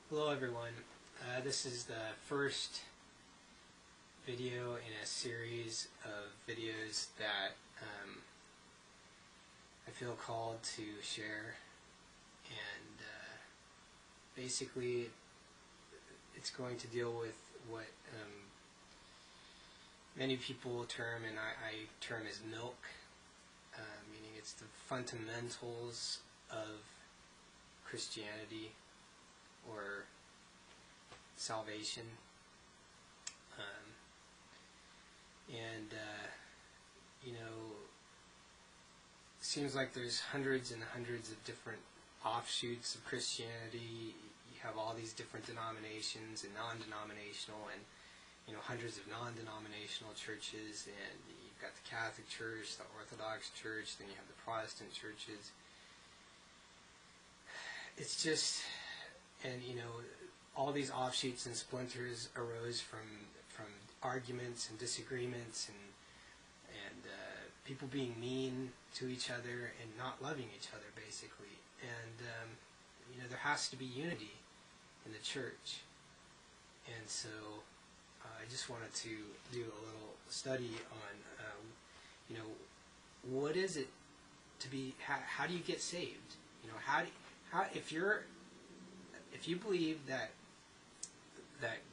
Hello everyone. This is the first video in a series of videos that I feel called to share, and basically it's going to deal with what many people term, and I term as milk, meaning it's the fundamentals of Christianity or salvation, seems like there's hundreds and hundreds of different offshoots of Christianity. You have all these different denominations and non-denominational, and hundreds of non-denominational churches, and you've got the Catholic Church, the Orthodox Church, then you have the Protestant churches. It's just, and all these offshoots and splinters arose from arguments and disagreements and people being mean to each other and not loving each other, basically. And there has to be unity in the church. And so I just wanted to do a little study on what is it to be, how do you get saved? If you believe that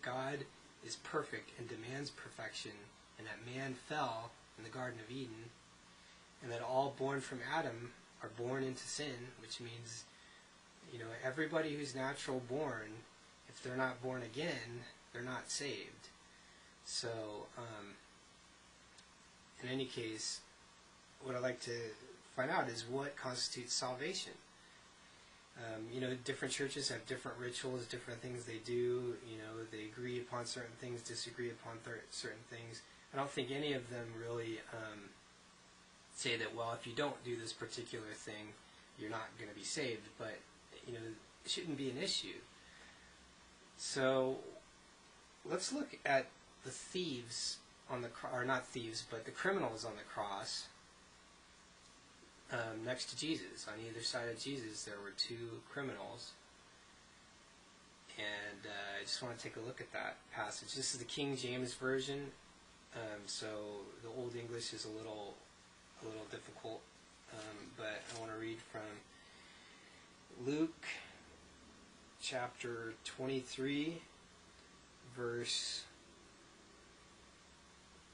God is perfect and demands perfection, and that man fell in the Garden of Eden, and that all born from Adam are born into sin, which means everybody who's natural born, if they're not born again, they're not saved. So in any case, what I'd like to find out is what constitutes salvation. Different churches have different rituals, different things they do. They agree upon certain things, disagree upon certain things. I don't think any of them really say that, well, if you don't do this particular thing, you're not going to be saved. But, it shouldn't be an issue. So let's look at the thieves on the cross, or not thieves, but the criminals on the cross. Next to Jesus, on either side of Jesus, there were two criminals. And I just want to take a look at that passage. This is the King James Version, so the Old English is a little difficult, but I want to read from Luke chapter 23, verse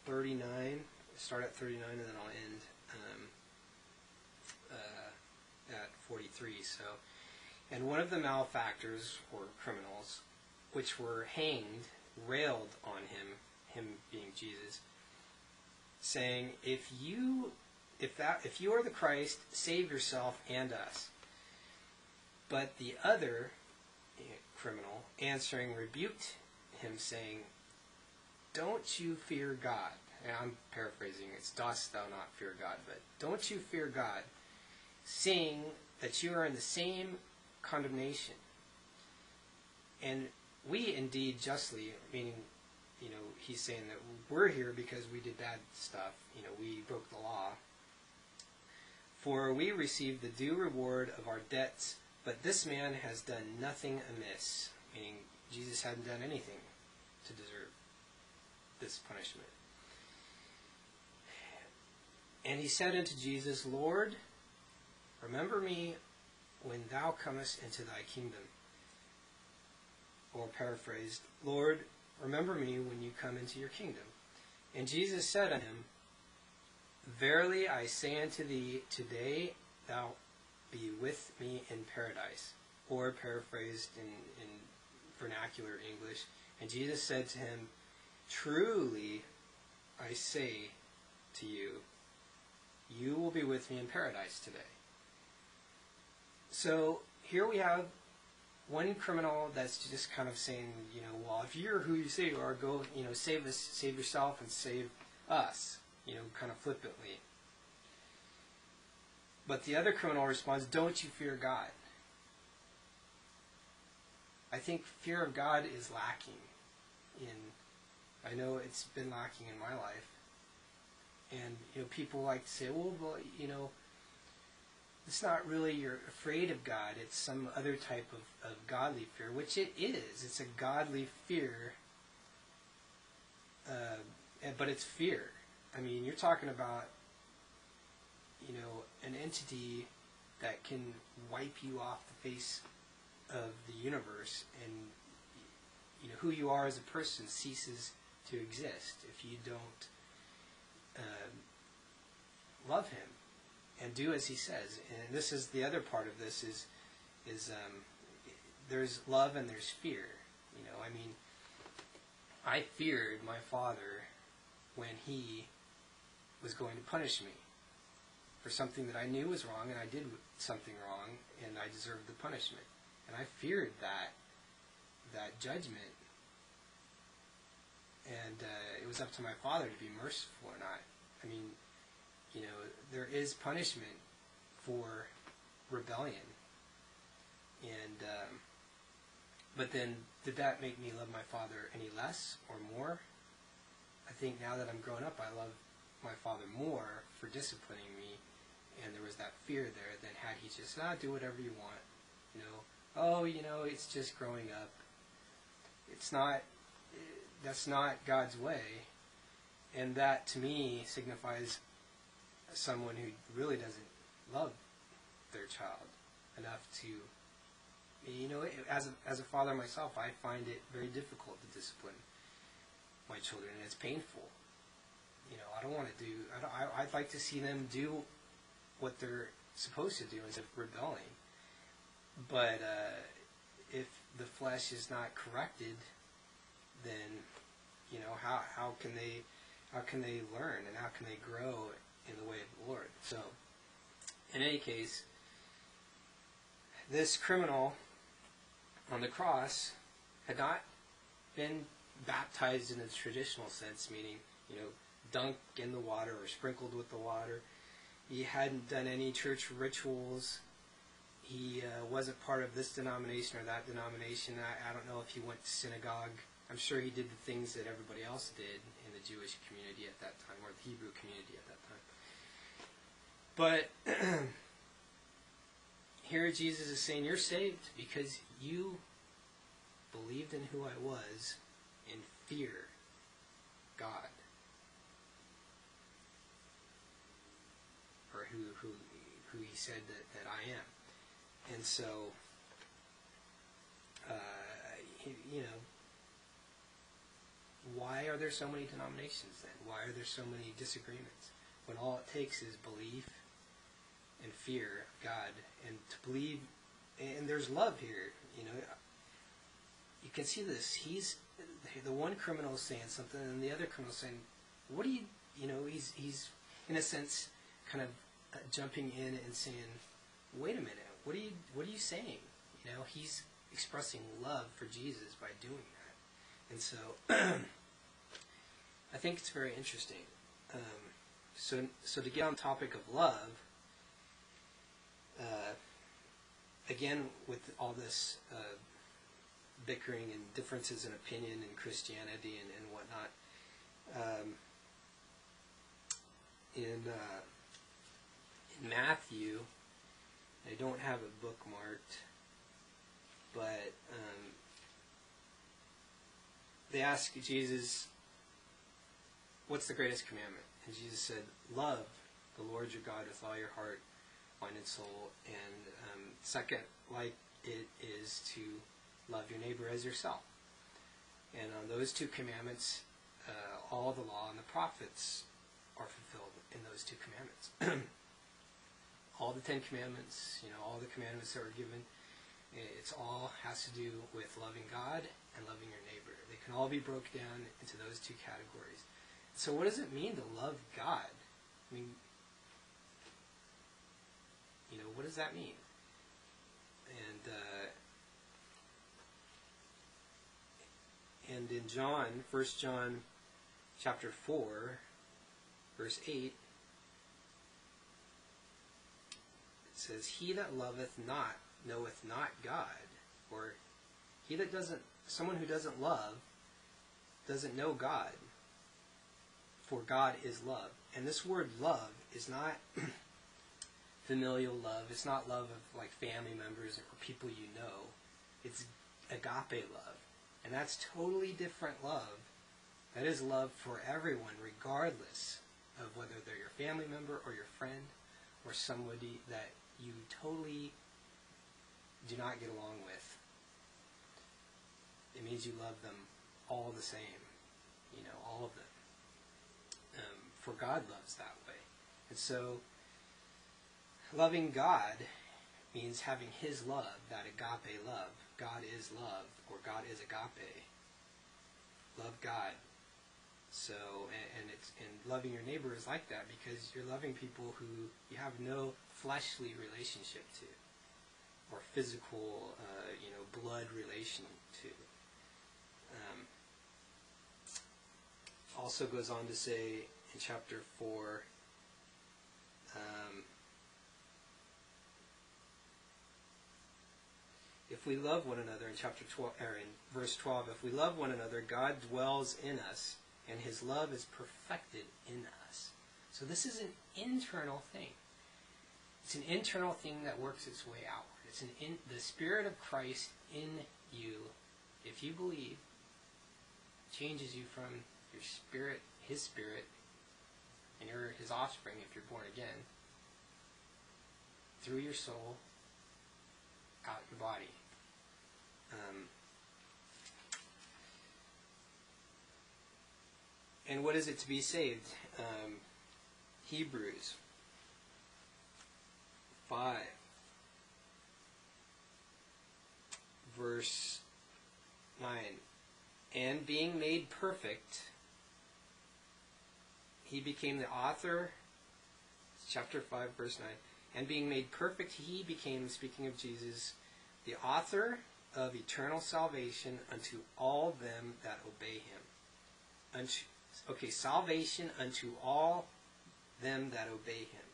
39. Start at 39 and then I'll end at 43. So, and one of the malefactors, or criminals, which were hanged, railed on him being Jesus, saying, If you are the Christ, save yourself and us. But the other criminal, answering, rebuked him, saying, Don't you fear God? And I'm paraphrasing, it's dost thou not fear God, but don't you fear God, seeing that you are in the same condemnation. And we indeed justly, meaning, he's saying that we're here because we did bad stuff, we broke the law. For we received the due reward of our debts, but this man has done nothing amiss, meaning Jesus hadn't done anything to deserve this punishment. And he said unto Jesus, Lord, remember me when thou comest into thy kingdom. Or paraphrased, Lord, remember me when you come into your kingdom. And Jesus said unto him, Verily I say unto thee, today thou be with me in paradise. Or paraphrased in vernacular English, and Jesus said to him, Truly I say to you, you will be with me in paradise today. So here we have one criminal that's just kind of saying, well, if you're who you say you are, go, save us, save yourself, and save us, kind of flippantly. But the other criminal responds, don't you fear God? I think fear of God is lacking I know it's been lacking in my life. And, people like to say, well, it's not really you're afraid of God. It's some other type of godly fear, which it is. It's a godly fear, but it's fear. I mean, you're talking about, an entity that can wipe you off the face of the universe, and who you are as a person ceases to exist if you don't love him and do as he says. And this is the other part of this is there's love and there's fear. I feared my father when he was going to punish me for something that I knew was wrong, and I did something wrong, and I deserved the punishment. And I feared that judgment. And it was up to my father to be merciful or not. I mean, there is punishment for rebellion. And but then, did that make me love my father any less or more? I think now that I'm grown up, I love my father more for disciplining me, and there was that fear there than had he just, do whatever you want. It's just growing up. It's not, that's not God's way. And that, to me, signifies someone who really doesn't love their child enough to, as a father myself, I find it very difficult to discipline my children, and it's painful. I don't want to do, I'd like to see them do what they're supposed to do instead of rebelling. But if the flesh is not corrected, then how can they learn, and how can they grow in the way of the Lord? So, in any case, this criminal on the cross had not been baptized in the traditional sense, meaning dunked in the water or sprinkled with the water. He hadn't done any church rituals. He wasn't part of this denomination or that denomination. I don't know if he went to synagogue. I'm sure he did the things that everybody else did in the Jewish community at that time, or the Hebrew community at that time. But here Jesus is saying, you're saved because you believed in who I was and fear God. Or who he said that I am. And so, why are there so many denominations then? Why are there so many disagreements? When all it takes is belief and fear of God, and to believe, and there's love here. You can see this. The one criminal is saying something, and the other criminal is saying, what do you, he's in a sense kind of jumping in and saying, wait a minute, what are you saying? He's expressing love for Jesus by doing that. And so, I think it's very interesting. So to get on the topic of love, again, with all this bickering and differences in opinion in Christianity and whatnot, in Matthew, I don't have it bookmarked, but they ask Jesus, what's the greatest commandment? And Jesus said, love the Lord your God with all your heart, mind, and soul. And second, like it is to love your neighbor as yourself. And on those two commandments, all the law and the prophets are fulfilled in those two commandments. All the 10 commandments, all the commandments that were given, it's all has to do with loving God and loving your neighbor. They can all be broken down into those two categories. So what does it mean to love God? I mean, what does that mean? And in John, 1 John chapter 4, verse 8, it says, he that loveth not knoweth not God. Or someone who doesn't love doesn't know God. For God is love. And this word love is not familial love. It's not love of like family members or people you know. It's agape love. And that's totally different love. That is love for everyone, regardless of whether they're your family member or your friend or somebody that you totally do not get along with. It means you love them all the same, all of them. For God loves that way. And so, loving God means having His love, that agape love. God is love, or God is agape. Love God. So, and loving your neighbor is like that, because you're loving people who you have no fleshly relationship to, or physical, blood relation to. Also goes on to say in chapter 4, if we love one another, in chapter 12, or in verse 12, if we love one another, God dwells in us, and His love is perfected in us. So this is an internal thing. It's an internal thing that works its way outward. It's the Spirit of Christ in you, if you believe, changes you from your spirit, His Spirit, and you're His offspring if you're born again, through your soul, out your body. And what is it to be saved? Hebrews 5, verse 9. And being made perfect, He became the author, chapter 5, verse 9. And being made perfect, He became, speaking of Jesus, the author of eternal salvation unto all them that obey Him. Salvation unto all them that obey Him.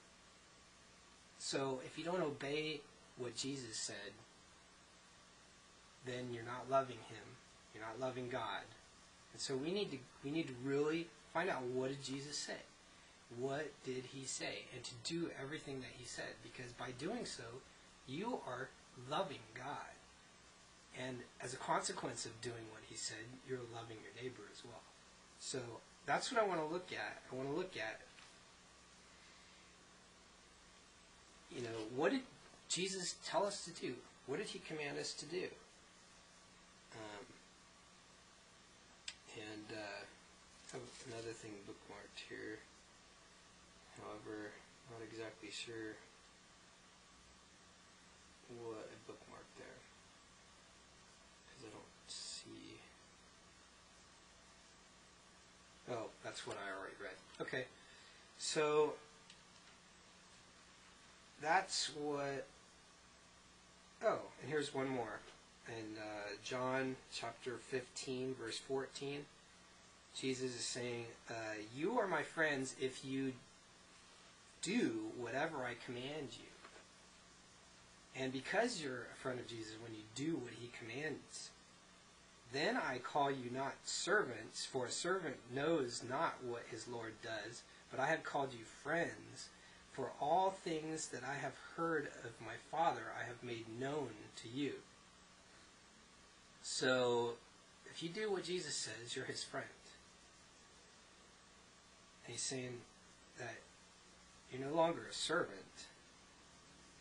So if you don't obey what Jesus said, then you're not loving Him. You're not loving God. And so we need to really find out, what did Jesus say? What did He say? And to do everything that He said. Because by doing so, you are loving God. And as a consequence of doing what He said, you're loving your neighbor as well. So that's what I want to look at. I want to look at, what did Jesus tell us to do? What did He command us to do? I have another thing bookmarked here. However, not exactly sure what I bookmarked there, because I don't see. Oh, that's what I already read. Okay, so that's what. Oh, and here's one more. In John chapter 15, verse 14, Jesus is saying, you are my friends if you do whatever I command you. And because you're a friend of Jesus, when you do what He commands, then I call you not servants, for a servant knows not what his Lord does, but I have called you friends, for all things that I have heard of my Father I have made known to you. So, if you do what Jesus says, you're His friend. And He's saying that you're no longer a servant,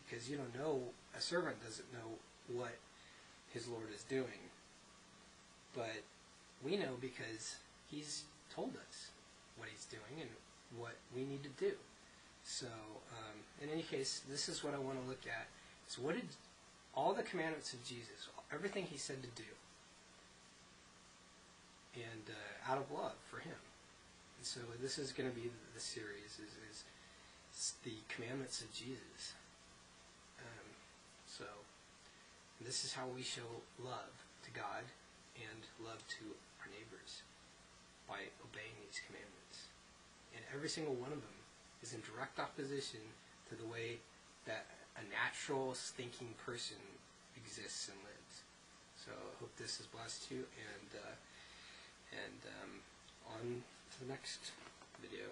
because you don't know, a servant doesn't know what his Lord is doing. But we know because He's told us what He's doing and what we need to do. So, in any case, this is what I want to look at. So what did all the commandments of Jesus, everything He said to do, and out of love for Him. And so this is going to be the series, is the commandments of Jesus. So this is how we show love to God and love to our neighbors, by obeying these commandments. And every single one of them is in direct opposition to the way that a natural thinking person exists and lives. So I hope this has blessed you, and on to the next video.